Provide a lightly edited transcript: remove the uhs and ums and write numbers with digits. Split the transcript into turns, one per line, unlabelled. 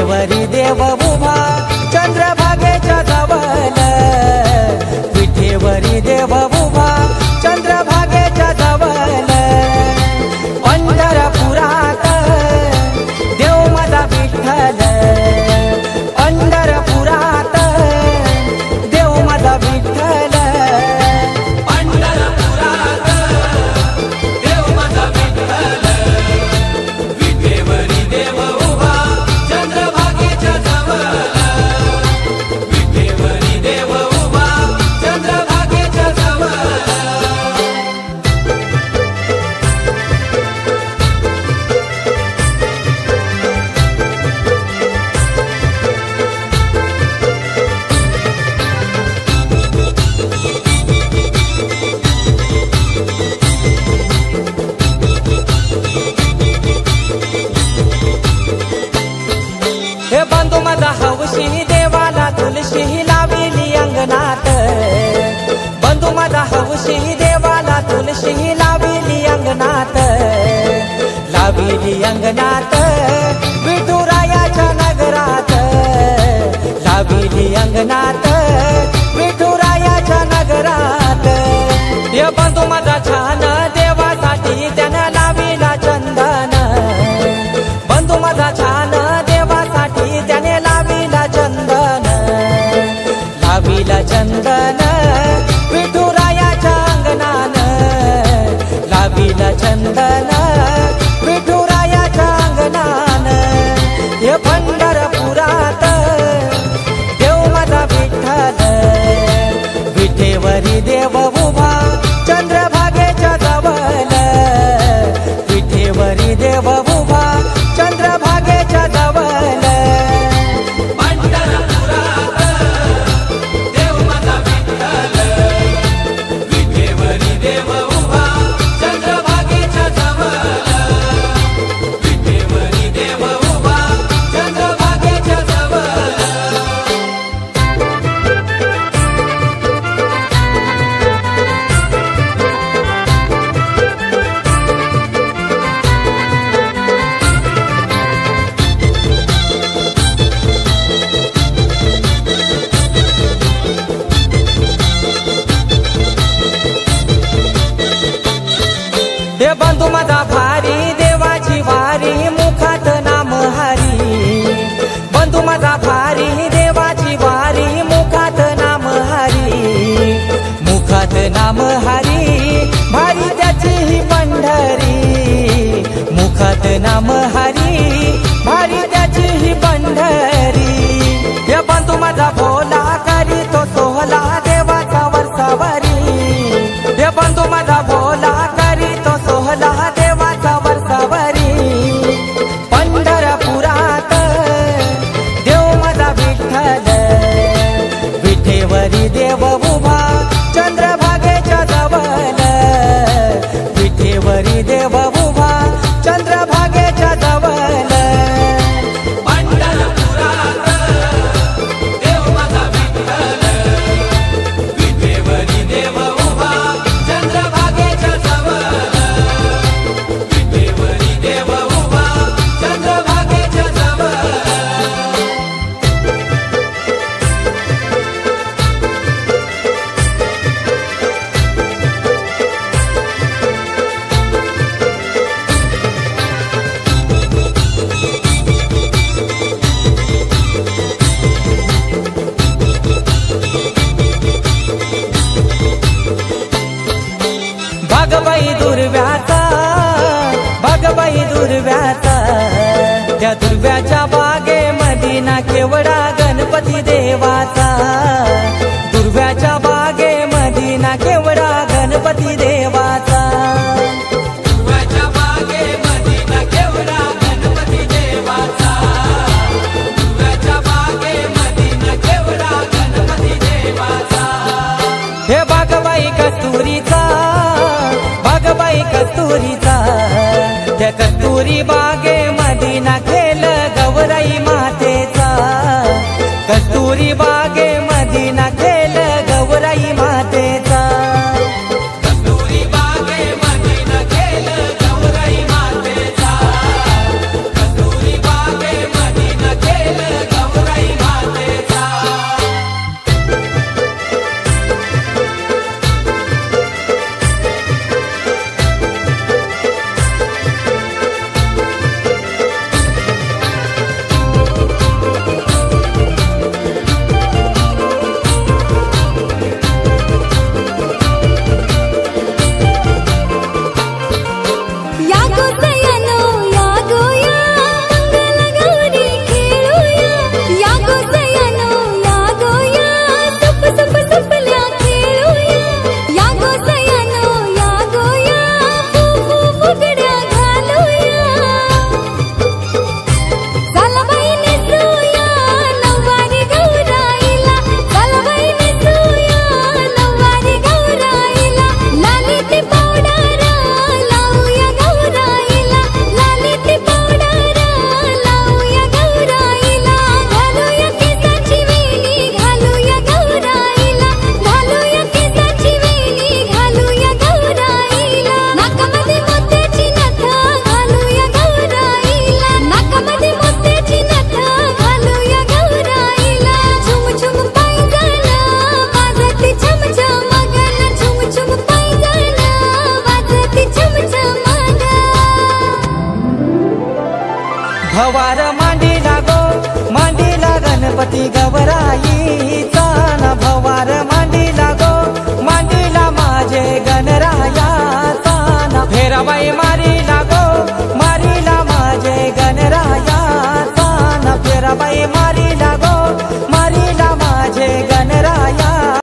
विठेवरी देव उभा चंद्रभागेच्या जवळ, विठेवरी देव उभा चंद्रभागेच्या जवळ, पंढरपुरात देव माझा विठ्ठल, पंढरपुरात देव माझा विठ्ठल, पंढरपुरात देव माझा विठ्ठल, विठेवरी देव उभा चंद्रभागेच्या जवळ, विठेवरी देव उभा चंद्रभागेच्या जवळ। हे बंधू माझा हौशी देवाला तुलशी लाविली अंगणात, बंधू माझा हौशी देवाला तुलशी लाविली अंगणात, लाविली अंगणात विठुरायाच्या नगरात, लाविली अंगणात विठुरायाच्या नगरात। हे बंधू माझा छान देवासाठी त्यानं लाविला चंदन, बंधू माझा छान देवासाठी त्याने लाविला चंदन, लाविला चंदन विठुरायाच्या अंगणान, लाविला चंदन विठुरायाच्या अंगणान। हे पंढरपुरात देव माझा विठ्ठल, विठेवरी देव उभा चंद्रभागेच्या जवळ, विठेवरी देव उभा चंद्रभागेच्या जवळ, पंढरपुरात देव माझा विठ्ठल, विठेवरी देव उभा चंद्रभागेच्या जवळ, विठेवरी देव उभा चंद्रभागेच्या जवळ। हे बंधू माझा भारी देवाची वारी मुखात नाम हरी, बंधू माझा भारी देवाची वारी मुखात नाम हरी, मुखात नाम हरी भारी त्याची ही पंढरी, मुखात नाम हरी भारी त्याची ही पंढरी। हे बंधू माझा भोला करी तो सोहला देवाचा वर्षावरी, हे बंधू माझा भोला करी तो सोहला देवाचा वर्षावरी, पंढरपुरात देव माझा विठ्ठल, विठेवरी देव उभा चंद्रभागेच्या जवळ, विठेवरी देव उभा चंद्रभागेच्या जवळ, पंढरपुरात देव माझा विठ्ठल, विठेवरी देव उभा चंद्रभागेच्या जवळ, विठेवरी देव उभा चंद्रभागेच्या जवळ। भागबाई दुर्व्याचा, भागबाई दुर्व्याचा, त्या दुर्व्याच्या बागेमध्ये ना केवढा गणपती देवाचा, दुर्व्याच्या बागेमध्ये ना केवढा गणपती देवाचा, दुर्व्याच्या बागेमध्ये ना केवढा गणपती देवाचा, दुर्व्याच्या बागेमध्ये ना केवढा गणपती देवाचा। हे भागबाई कस्तुरीचा, भागबाई कस्तुरीचा, त्या कस्तुरी बागेमध्ये ना खेळ गौराई मातेचा, कस्तुरी बागेमध्ये ना खेळ गौराई मातेचा, कस्तुरी बागेमध्ये ना खेळ गौराई मातेचा, कस्तुरी बागेमध्ये ना खेळ
भवार मांडी लागो मांडीला गणपती